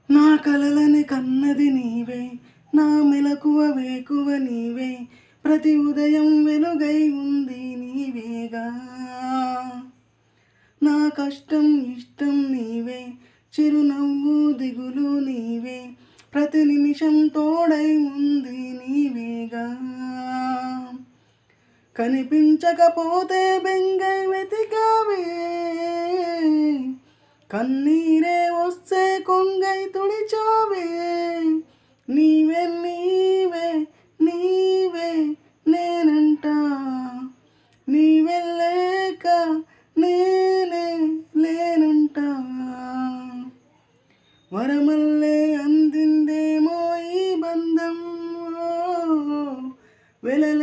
నా కలలని కన్నది నీవే, నా మెలకువ వేకువ నీవే, ప్రతి ఉదయం వెలుగై ఉంది నీవేగా. నా కష్టం ఇష్టం నీవే, చిరునవ్వు దిగులు నీవే, ప్రతి నిమిషం తోడై ఉంది నీవేగా. కనిపించకపోతే బెంగై వెతికావే, కన్నీరే వస్తే కొంగై తుడిచావే. నీవే నీవే నీవే నేనంట, నీవే లేక నేనే లేనంట. వరమల్లే అందిందేమో ఈ బంధం, వెలలే